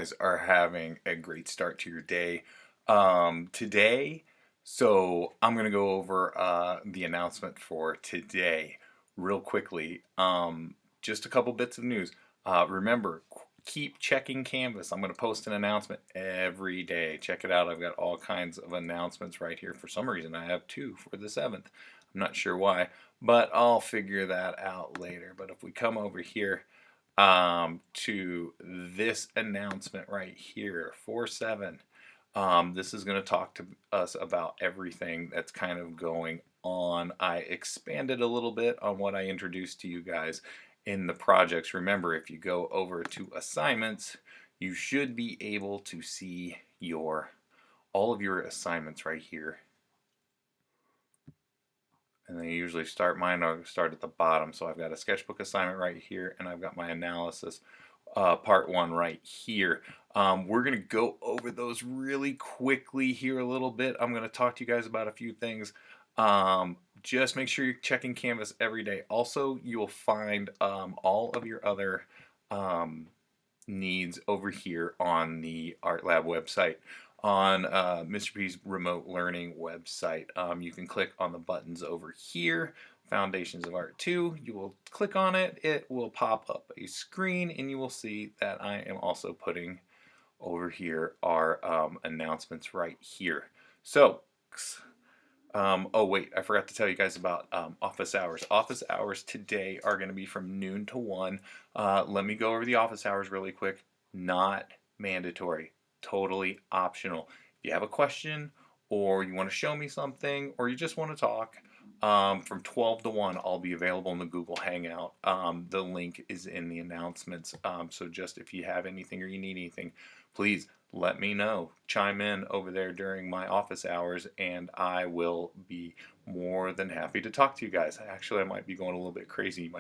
Guys are having a great start to your day. Today, so I'm gonna go over the announcement for today real quickly. Just a couple bits of news. Remember, keep checking Canvas. I'm gonna post an announcement every day. Check it out. I've got all kinds of announcements right here. For some reason, I have two for the 7th. I'm not sure why, but I'll figure that out later. But if we come over here to this announcement right here, 4/7. This is going to talk to us about everything that's kind of going on. I expanded a little bit on what I introduced to you guys in the projects. Remember, if you go over to assignments, you should be able to see your all of your assignments right here. And they usually start, mine are start at the bottom. So I've got a sketchbook assignment right here, and I've got my analysis part 1 right here. We're going to go over those really quickly here a little bit. I'm going to talk to you guys about a few things. Just make sure you're checking Canvas every day. Also, you'll find all of your other needs over here on the Art Lab website. On Mr. P's remote learning website, you can click on the buttons over here, Foundations of Art 2. You will click on it, it will pop up a screen, and you will see that I am also putting over here our announcements right here. So, oh wait, I forgot to tell you guys about office hours. Office hours today are going to be from noon to 1. Let me go over the office hours really quick. Not mandatory, totally optional. If you have a question, or you want to show me something, or you just want to talk, from 12 to 1, I'll be available in the Google Hangout. The link is in the announcements. So just if you have anything or you need anything, please let me know. Chime in over there during my office hours, and I will be more than happy to talk to you guys. Actually, I might be going a little bit crazy. You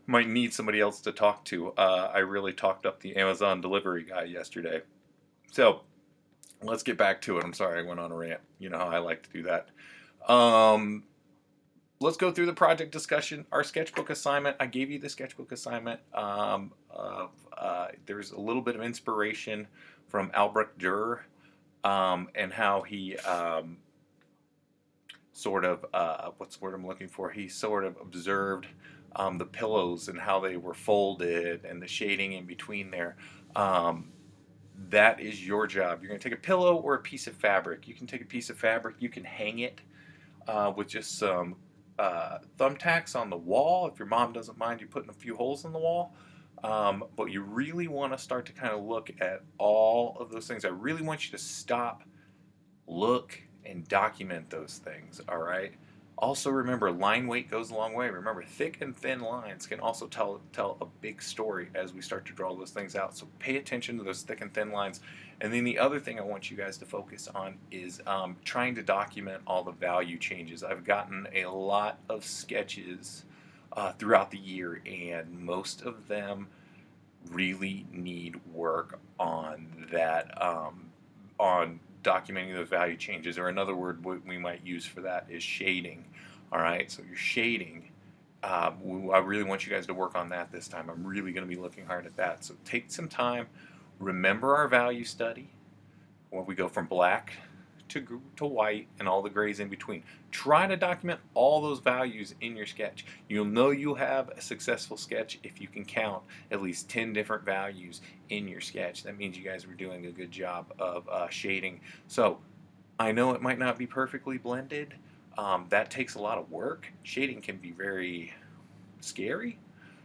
might need somebody else to talk to. I really talked up the Amazon delivery guy yesterday. So let's get back to it. I'm sorry I went on a rant. You know how I like to do that. Let's go through the project discussion. Our sketchbook assignment. I gave you the sketchbook assignment. There's a little bit of inspiration from Albrecht Dürer, and how he sort of what's the word I'm looking for? He sort of observed the pillows and how they were folded and the shading in between there. That is your job. You're going to take a pillow or a piece of fabric. You can take a piece of fabric. You can hang it with just some thumbtacks on the wall. If your mom doesn't mind you putting a few holes in the wall. But you really want to start to kind of look at all of those things. I really want you to stop, look, and document those things, all right? Also remember, line weight goes a long way. Remember, thick and thin lines can also tell a big story as we start to draw those things out. So pay attention to those thick and thin lines. And then the other thing I want you guys to focus on is trying to document all the value changes. I've gotten a lot of sketches throughout the year, and most of them really need work on that, on documenting those value changes, or another word we might use for that is shading. All right, so your shading, I really want you guys to work on that this time. I'm really going to be looking hard at that. So take some time, remember our value study, where we go from black to white and all the grays in between. Try to document all those values in your sketch. You'll know you have a successful sketch if you can count at least 10 different values in your sketch. That means you guys were doing a good job of shading. So I know it might not be perfectly blended. That takes a lot of work. Shading can be very scary.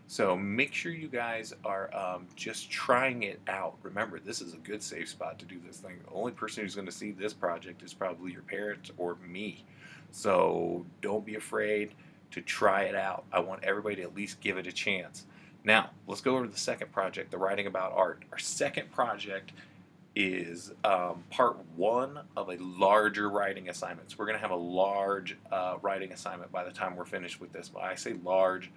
So make sure you guys are just trying it out. Remember, this is a good safe spot to do this thing. The only person who's going to see this project is probably your parents or me. So don't be afraid to try it out. I want everybody to at least give it a chance. Now, let's go over to the second project, the writing about art. Our second project is part 1 of a larger writing assignment. So we're going to have a large writing assignment by the time we're finished with this. But I say large,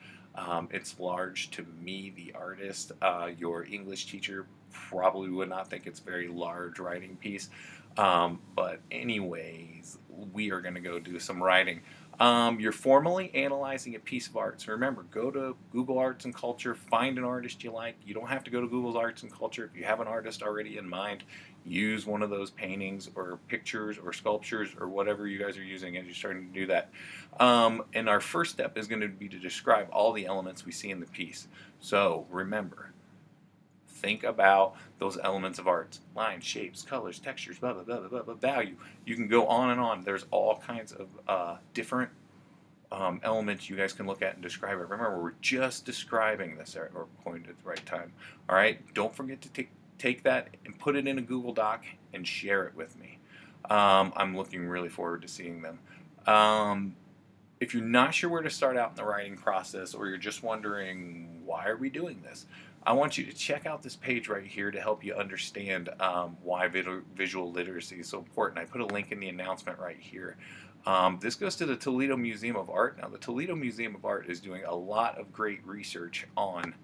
it's large to me, the artist. Your English teacher probably would not think it's a very large writing piece. But anyways, we are going to go do some writing. You're formally analyzing a piece of art. So remember, go to Google Arts and Culture, find an artist you like. You don't have to go to Google's Arts and Culture. If you have an artist already in mind, use one of those paintings or pictures or sculptures or whatever you guys are using as you're starting to do that. And our first step is going to be to describe all the elements we see in the piece. So remember, think about those elements of art: lines, shapes, colors, textures, blah, blah, blah, blah, blah, value. You can go on and on. There's all kinds of different elements you guys can look at and describe it. Remember, we're just describing this or pointed at the right time. All right, don't forget to take that and put it in a Google Doc and share it with me. I'm looking really forward to seeing them. If you're not sure where to start out in the writing process, or you're just wondering why are we doing this, I want you to check out this page right here to help you understand why visual literacy is so important. I put a link in the announcement right here. This goes to the Toledo Museum of Art. Now, the Toledo Museum of Art is doing a lot of great research on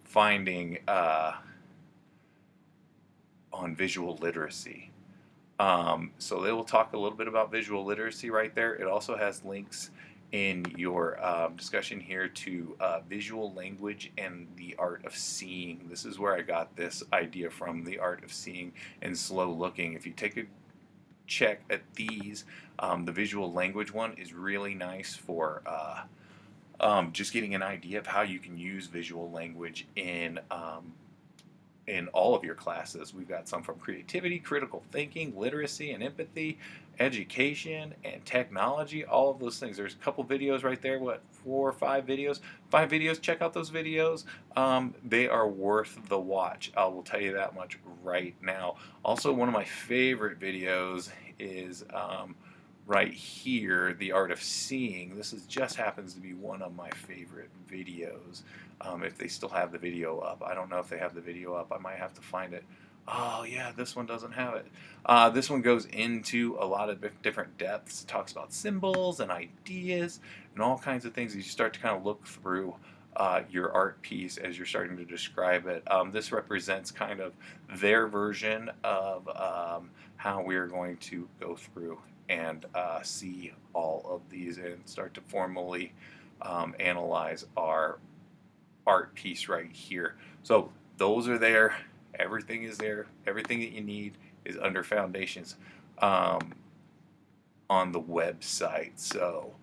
finding on visual literacy. So they will talk a little bit about visual literacy right there. It also has links in your discussion here to visual language and the art of seeing. This is where I got this idea from, the art of seeing and slow looking. If you take a check at these, the visual language one is really nice for just getting an idea of how you can use visual language in all of your classes. We've got some from creativity, critical thinking, literacy and empathy, education, and technology, all of those things. There's a couple videos right there, what, 4 or 5 videos? 5 videos, check out those videos. They are worth the watch. I will tell you that much right now. Also, one of my favorite videos is right here, The Art of Seeing. This just happens to be one of my favorite videos. If they still have the video up. I don't know if they have the video up. I might have to find it. Oh yeah, this one doesn't have it. This one goes into a lot of different depths. It talks about symbols and ideas and all kinds of things as you start to kind of look through your art piece as you're starting to describe it. This represents kind of their version of how we're going to go through and see all of these and start to formally analyze our art piece right here. So those are there. Everything is there. Everything that you need is under Foundations on the website. So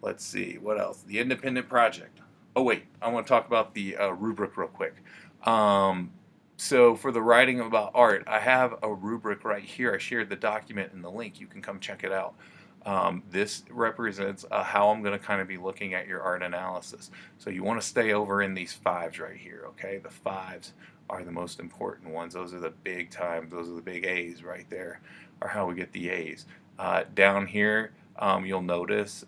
let's see what else. The independent project. Oh wait, I want to talk about the rubric real quick. So for the writing about art, I have a rubric right here. I shared the document in the link. You can come check it out. This represents how I'm going to kind of be looking at your art analysis. So you want to stay over in these 5s right here, okay? The 5s are the most important ones. Those are the big time, those are the big A's right there, are how we get the A's. Down here, you'll notice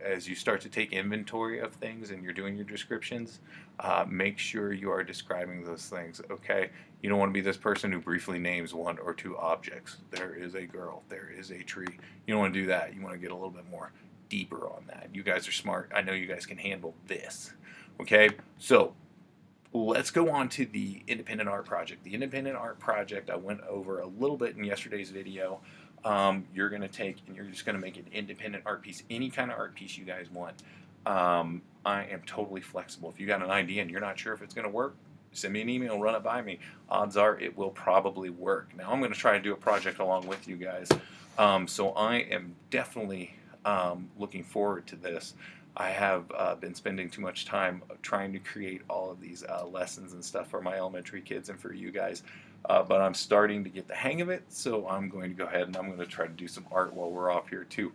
as you start to take inventory of things and you're doing your descriptions, make sure you are describing those things, okay? You don't want to be this person who briefly names 1 or 2 objects. There is a girl, there is a tree. You don't want to do that. You want to get a little bit more deeper on that. You guys are smart. I know you guys can handle this, okay? So let's go on to the independent art project. The independent art project I went over a little bit in yesterday's video. You're going to take and you're just going to make an independent art piece, any kind of art piece you guys want. I am totally flexible. If you got an idea and you're not sure if it's going to work, send me an email, run it by me. Odds are it will probably work. Now I'm going to try and do a project along with you guys. So I am definitely looking forward to this. I have been spending too much time trying to create all of these lessons and stuff for my elementary kids and for you guys. But I'm starting to get the hang of it, so I'm going to go ahead and I'm going to try to do some art while we're off here too.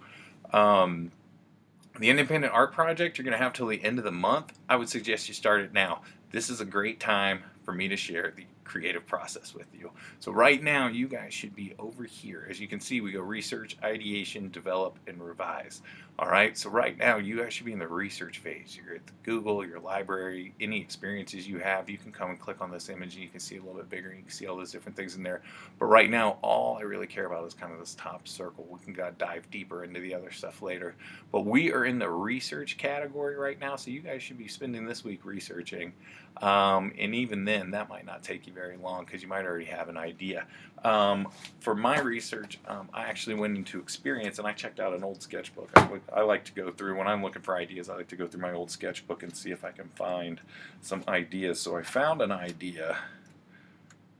The independent art project you're going to have till the end of the month. I would suggest you start it now. This is a great time for me to share the creative process with you. So right now you guys should be over here. As you can see, we go research, ideation, develop, and revise. Alright, so right now you guys should be in the research phase. You're at the Google, your library, any experiences you have, you can come and click on this image and you can see a little bit bigger, you can see all those different things in there. But right now all I really care about is kind of this top circle. We can dive deeper into the other stuff later. But we are in the research category right now, so you guys should be spending this week researching. And even then, that might not take you very very long because you might already have an idea. For my research, I actually went into Experience and I checked out an old sketchbook. I like to go through, when I'm looking for ideas, I like to go through my old sketchbook and see if I can find some ideas. So I found an idea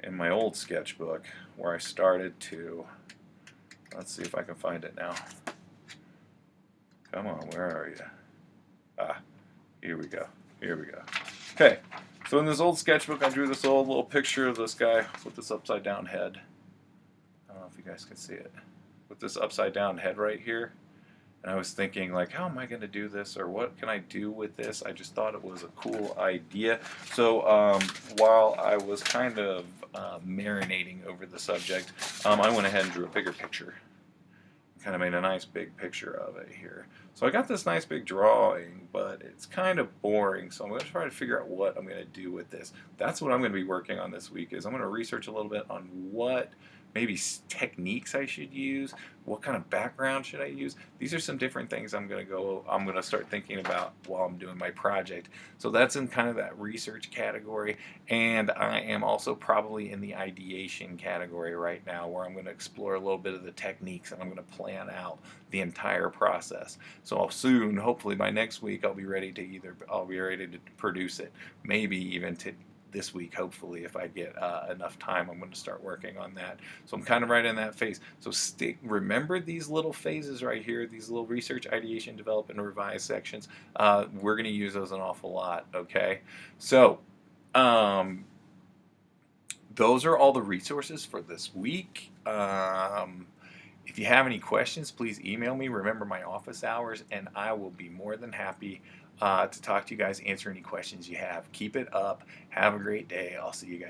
in my old sketchbook where I started to, let's see if I can find it now. Come on, where are you? Ah, here we go. Here we go. Okay, so in this old sketchbook, I drew this old little picture of this guy with this upside down head. I don't know if you guys can see it. With this upside down head right here. And I was thinking, like, how am I going to do this, or what can I do with this? I just thought it was a cool idea. So while I was kind of marinating over the subject, I went ahead and drew a bigger picture. Kind of made a nice big picture of it here. So I got this nice big drawing, but it's kind of boring. So I'm going to try to figure out what I'm going to do with this. That's what I'm going to be working on this week. Is I'm going to research a little bit on what maybe techniques I should use, what kind of background should I use. These are some different things I'm going to start thinking about while I'm doing my project. So that's in kind of that research category, and I am also probably in the ideation category right now, where I'm going to explore a little bit of the techniques and I'm going to plan out the entire process. So I'll soon, hopefully by next week, I'll be ready to produce it, maybe even to this week, hopefully, if I get enough time. I'm going to start working on that. So I'm kind of right in that phase. So remember these little phases right here, these little research, ideation, develop, and revise sections. We're going to use those an awful lot, okay? So those are all the resources for this week. If you have any questions, please email me. Remember my office hours, and I will be more than happy to talk to you guys, answer any questions you have. Keep it up. Have a great day. I'll see you guys.